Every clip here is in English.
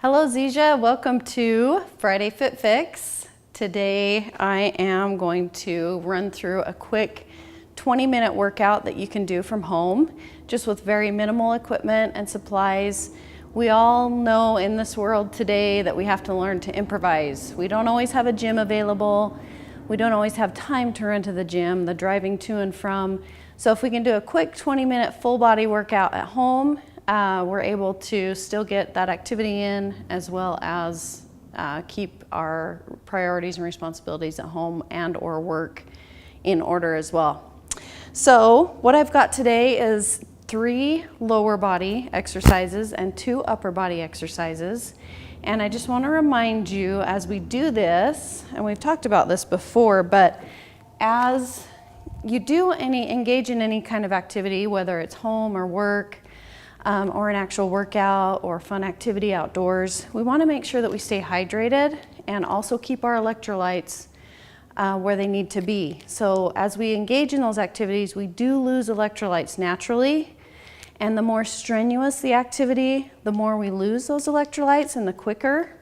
Hello Zija, welcome to Friday Fit Fix. Today I am going to run through a quick 20-minute workout that you can do from home, just with very minimal equipment and supplies. We all know in this world today that we have to learn to improvise. We don't always have a gym available. We don't always have time to run to the gym, the driving to and from. So if we can do a quick 20-minute full body workout at home, we're able to still get that activity in, as well as keep our priorities and responsibilities at home and or work in order as well. So what I've got today is 3 lower body exercises and 2 upper body exercises. And I just want to remind you as we do this, and we've talked about this before, but as you engage in any kind of activity, whether it's home or work, or an actual workout or fun activity outdoors, we want to make sure that we stay hydrated and also keep our electrolytes where they need to be. So as we engage in those activities, we do lose electrolytes naturally, and the more strenuous the activity, the more we lose those electrolytes and the quicker.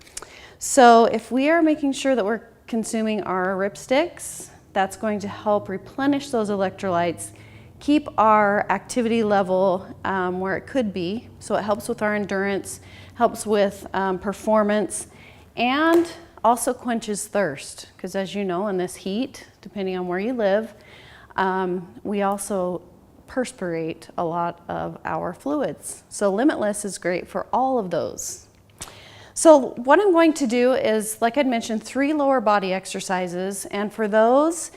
So if we are making sure that we're consuming our Rip Sticks, that's going to help replenish those electrolytes, keep our activity level where it could be. So it helps with our endurance, helps with performance, and also quenches thirst. Because as you know, in this heat, depending on where you live, we also perspirate a lot of our fluids. So Limitless is great for all of those. So what I'm going to do is, like I'd mentioned, 3 lower body exercises, and for those,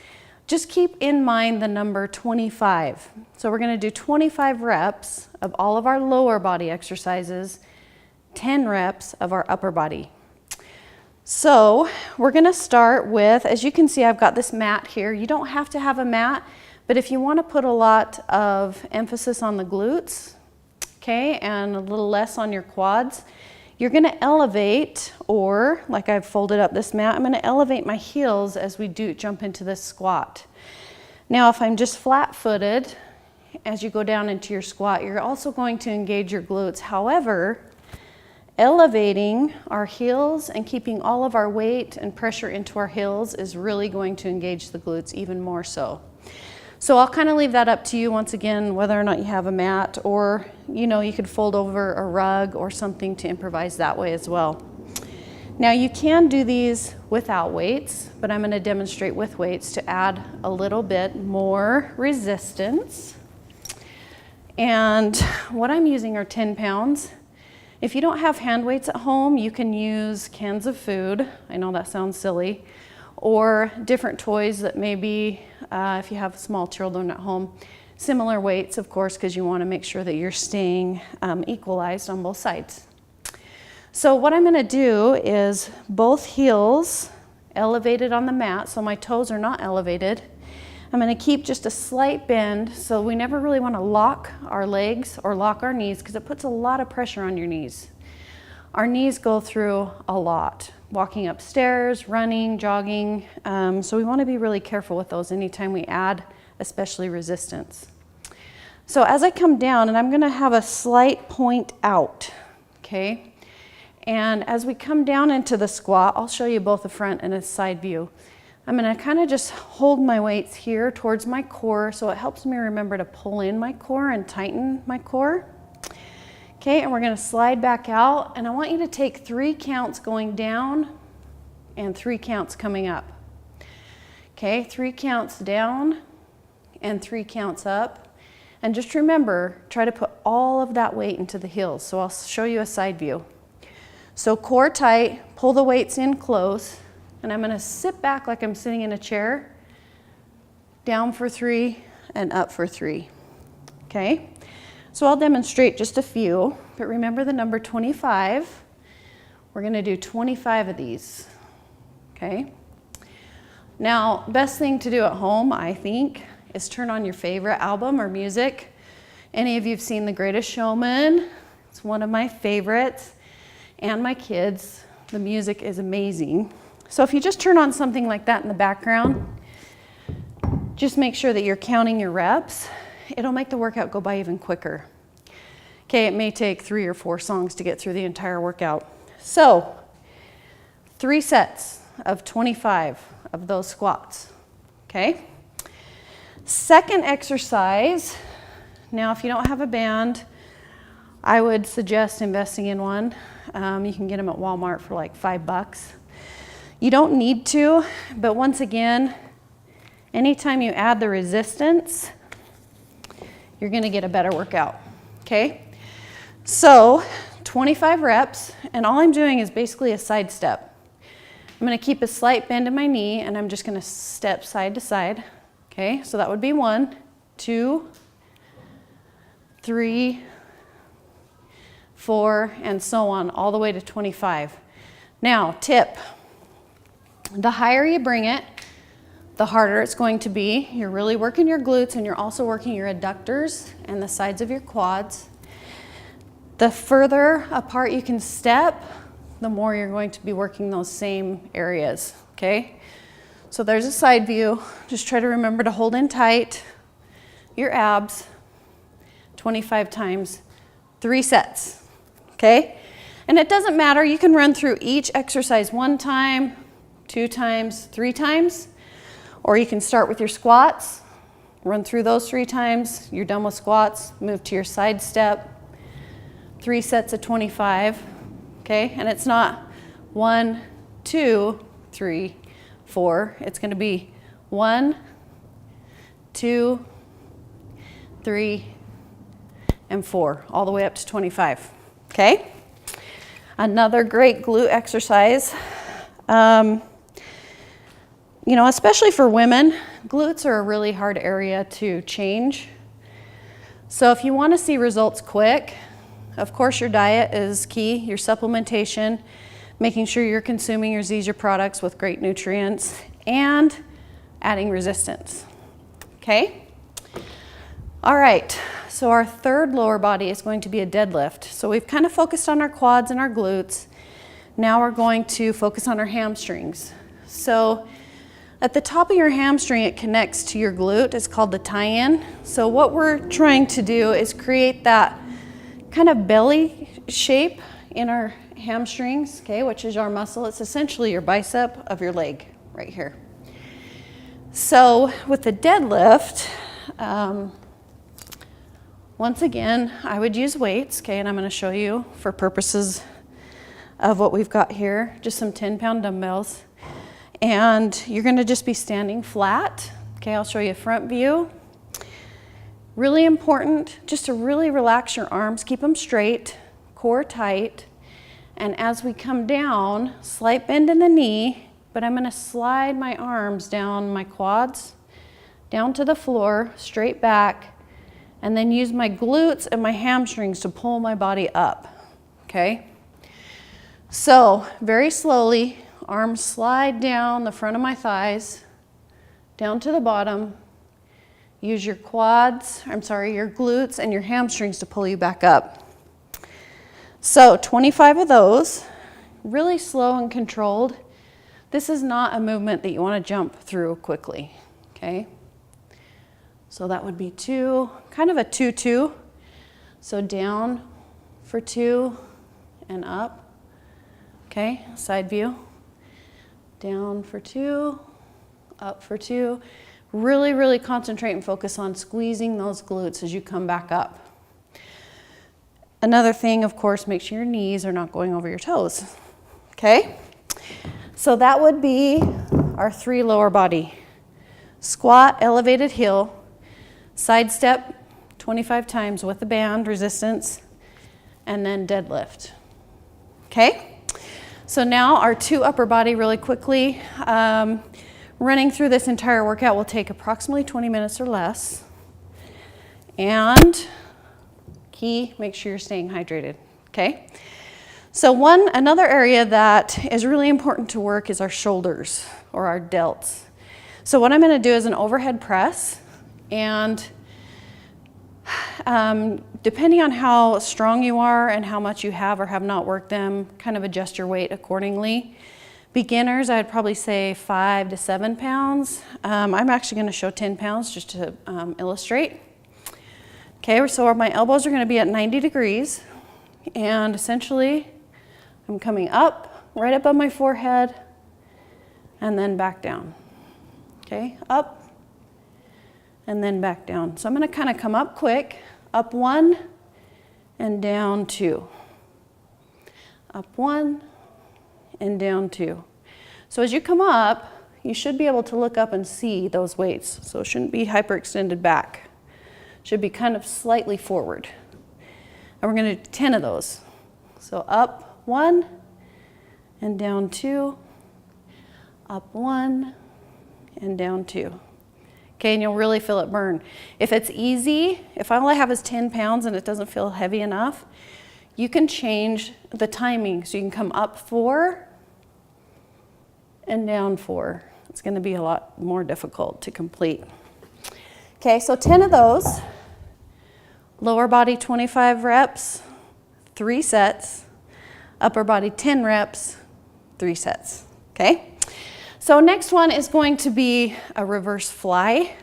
just keep in mind the number 25. So we're going to do 25 reps of all of our lower body exercises, 10 reps of our upper body. So we're going to start with, as you can see, I've got this mat here. You don't have to have a mat, but if you want to put a lot of emphasis on the glutes, okay, and a little less on your quads, you're going to elevate, or like I've folded up this mat, I'm going to elevate my heels as we jump into this squat. Now, if I'm just flat-footed, as you go down into your squat, you're also going to engage your glutes. However, elevating our heels and keeping all of our weight and pressure into our heels is really going to engage the glutes even more so. So I'll kind of leave that up to you once again, whether or not you have a mat, or you could fold over a rug or something to improvise that way as well. Now you can do these without weights, but I'm going to demonstrate with weights to add a little bit more resistance. And what I'm using are 10 pounds. If you don't have hand weights at home, you can use cans of food. I know that sounds silly. Or different toys that maybe, if you have small children at home, similar weights, of course, because you want to make sure that you're staying equalized on both sides. So what I'm going to do is both heels elevated on the mat, so my toes are not elevated. I'm going to keep just a slight bend, so we never really want to lock our legs or lock our knees, because it puts a lot of pressure on your knees. Our knees go through a lot, walking upstairs, running, jogging, so we want to be really careful with those anytime we add, especially resistance. So as I come down, and I'm going to have a slight point out, okay? And as we come down into the squat, I'll show you both a front and a side view. I'm going to kind of just hold my weights here towards my core, so it helps me remember to pull in my core and tighten my core. Okay, and we're going to slide back out, and I want you to take 3 counts going down and 3 counts coming up. Okay, 3 counts down and 3 counts up. And just remember, try to put all of that weight into the heels. So I'll show you a side view. So core tight, pull the weights in close, and I'm going to sit back like I'm sitting in a chair, down for 3 and up for 3. Okay? So I'll demonstrate just a few, but remember the number 25. We're going to do 25 of these, okay? Now, best thing to do at home, I think, is turn on your favorite album or music. Any of you have seen The Greatest Showman? It's one of my favorites, and my kids. The music is amazing. So if you just turn on something like that in the background, just make sure that you're counting your reps. It'll make the workout go by even quicker. Okay, it may take 3 or 4 songs to get through the entire workout. So 3 sets of 25 of those squats, okay? Second exercise, now if you don't have a band, I would suggest investing in one. You can get them at Walmart for like $5. You don't need to, but once again, anytime you add the resistance, you're gonna get a better workout, okay? So 25 reps, and all I'm doing is basically a side step. I'm gonna keep a slight bend in my knee, and I'm just gonna step side to side, okay? So that would be 1, 2, 3, 4, and so on, all the way to 25. Now, tip, the higher you bring it, the harder it's going to be. You're really working your glutes, and you're also working your adductors and the sides of your quads. The further apart you can step, the more you're going to be working those same areas, okay? So there's a side view. Just try to remember to hold in tight your abs 25 times, 3 sets, okay? And it doesn't matter, you can run through each exercise 1 time, 2 times, 3 times, or you can start with your squats, run through those 3 times, you're done with squats, move to your side step, 3 sets of 25, okay? And it's not 1, 2, 3, 4. It's gonna be 1, 2, 3, and 4, all the way up to 25, okay? Another great glute exercise. You know, especially for women, glutes are a really hard area to change. So if you want to see results quick, of course your diet is key, your supplementation, making sure you're consuming your Zesure products with great nutrients, and adding resistance, okay? All right, so our third lower body is going to be a deadlift. So we've kind of focused on our quads and our glutes. Now we're going to focus on our hamstrings. So at the top of your hamstring, it connects to your glute. It's called the tie-in. So what we're trying to do is create that kind of belly shape in our hamstrings, okay, which is our muscle. It's essentially your bicep of your leg right here. So with the deadlift, once again, I would use weights, okay, and I'm going to show you for purposes of what we've got here, just some 10-pound dumbbells. And you're going to just be standing flat. Okay, I'll show you a front view. Really important just to really relax your arms, keep them straight, core tight. And as we come down, slight bend in the knee, but I'm going to slide my arms down my quads, down to the floor, straight back, and then use my glutes and my hamstrings to pull my body up. Okay? So, very slowly, arms slide down the front of my thighs, down to the bottom. Use your your glutes and your hamstrings to pull you back up. So 25 of those, really slow and controlled. This is not a movement that you want to jump through quickly, okay? So that would be 2, kind of a 2-2. So down for 2 and up, okay? Side view. Down for 2, up for 2. Really, really concentrate and focus on squeezing those glutes as you come back up. Another thing, of course, make sure your knees are not going over your toes, okay? So that would be our 3 lower body. Squat, elevated heel, side step 25 times with the band, resistance, and then deadlift, okay? So now our 2 upper body really quickly. Running through this entire workout will take approximately 20 minutes or less. And key, make sure you're staying hydrated, okay? So another area that is really important to work is our shoulders or our delts. So what I'm gonna do is an overhead press, and depending on how strong you are and how much you have or have not worked them, kind of adjust your weight accordingly. Beginners, I'd probably say 5 to 7 pounds. I'm actually going to show 10 pounds just to illustrate. Okay, so my elbows are going to be at 90 degrees, and essentially I'm coming up, right above my forehead, and then back down. Okay, up, and then back down. So I'm gonna kind of come up quick, up 1, and down 2. Up 1, and down 2. So as you come up, you should be able to look up and see those weights. So it shouldn't be hyperextended back. It should be kind of slightly forward. And we're gonna do 10 of those. So up 1, and down 2, up 1, and down 2. Okay, and you'll really feel it burn. If it's easy, if all I have is 10 pounds and it doesn't feel heavy enough, you can change the timing. So you can come up 4 and down 4. It's gonna be a lot more difficult to complete. Okay, so 10 of those. Lower body 25 reps, 3 sets. Upper body 10 reps, 3 sets, okay? So next one is going to be a reverse fly.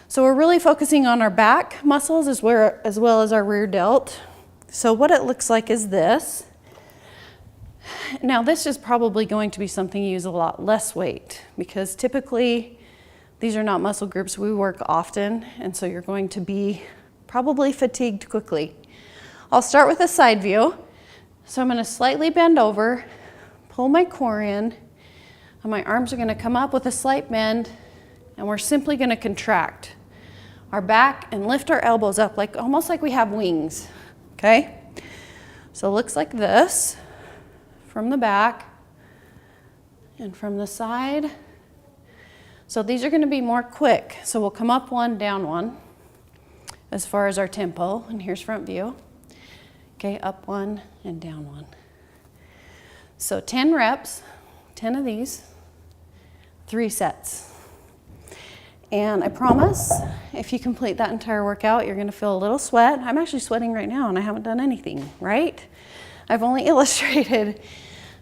So we're really focusing on our back muscles as well as our rear delt. So what it looks like is this. Now this is probably going to be something you use a lot less weight because typically these are not muscle groups we work often, and so you're going to be probably fatigued quickly. I'll start with a side view. So I'm going to slightly bend over, pull my core in, and my arms are going to come up with a slight bend, and we're simply going to contract our back and lift our elbows up like almost like we have wings. Okay? So it looks like this from the back and from the side. So these are going to be more quick. So we'll come up 1, down 1 as far as our tempo, and here's front view. Okay, up 1 and down 1. So 10 reps, 10 of these, 3 sets. And I promise, if you complete that entire workout, you're gonna feel a little sweat. I'm actually sweating right now and I haven't done anything, right? I've only illustrated.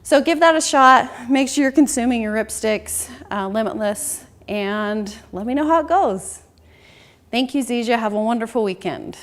So give that a shot. Make sure you're consuming your Ripsticks, Limitless, and let me know how it goes. Thank you, Zija. Have a wonderful weekend.